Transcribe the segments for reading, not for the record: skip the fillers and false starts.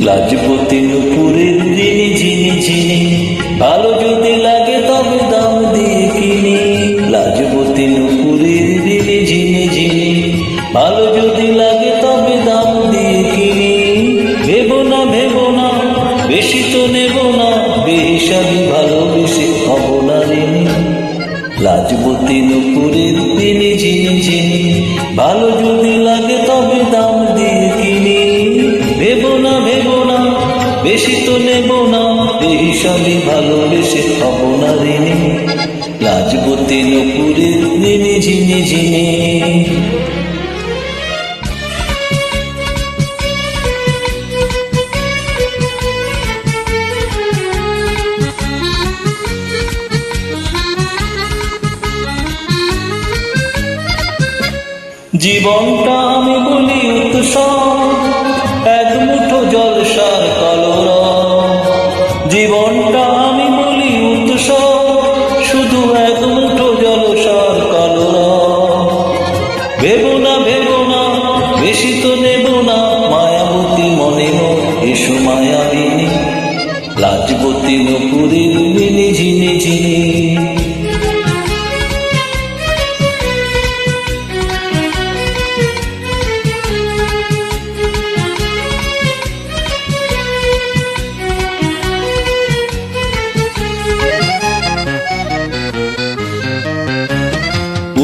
লাজপতি নুপুরের ঋণী যিনি যিনি, ভালো যদি লাগে তবে দাম দিয়ে কিনি। লাজপতি নুপুরের ঋণী যিনি যিনি, ভালো যদি লাগে তবে দাম দিয়ে কিনি। ভেবো না বেশি তো নেব না, বেহিসাবি ভালোবেসে হব না ঋণী। লাজপতি নুপুরের ঋণী যিনি যিনি, ভালো যদি লাগে তবে দাম দিয়ে কিনি। ভেবো না বেশি তো নেব না, বেহিসাবি ভালোবেসে হব না ঋণী। লাজপতি নুপুরের ঋণী যিনি যিনি। জীবনটা আমি বলি উৎসব, এক মুঠো জলসার কলরব। জীবনটা আমি বলি উৎসব, শুধু এক মুঠো জলসার কলরব। ভেবো না বেশি তো নেব না, মায়াবতী মনে এসো মায়াবিনী। লাজপতি নুপুরের ঋণী যিনি যিনি।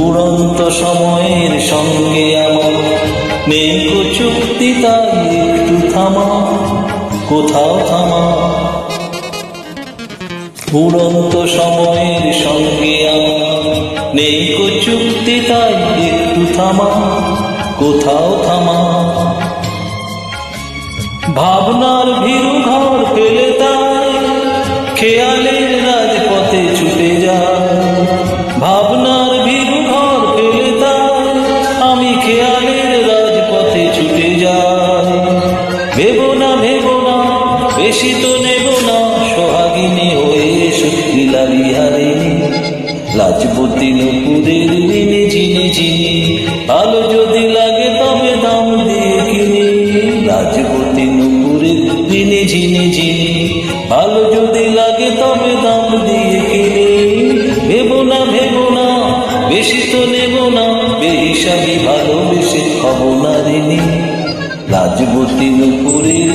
উড়ন্ত সময়ের সঙ্গে আমার নেই কো চুক্তি, তাই একটু থামা, কোথাও থামা। উড়ন্ত সময়ের সঙ্গে আমার নেই কো চুক্তি, তাই একটু থামা, কোথাও থামা। ভাবনার ভীরু ঘর ফেলে তাই খেয়ালের রাজপথে ছুটে যায়। ভাবনার ভীরু ঘর ফেলে তাই আমি খেয়ালের রাজপথে ছুটে যাই। ভেবো না বেশি তো নেব না, সোহাগিনী হয়ে সত্যিলা বিহারিণী। লাজপতি নুপুরের ঋণী যিনি যিনি, ভালো যদি লাগে তবে দাম দিয়ে কিনি। লাজপতি নুপুরের ঋণী যিনি যিনি, ভালো যদি লাগে তবে দাম দিয়ে কিনি। ভেবো না বেশি তো নেব না, বেহিসাবি ভালোবেসে হব না ঋণী। লাজপতি নুপুরের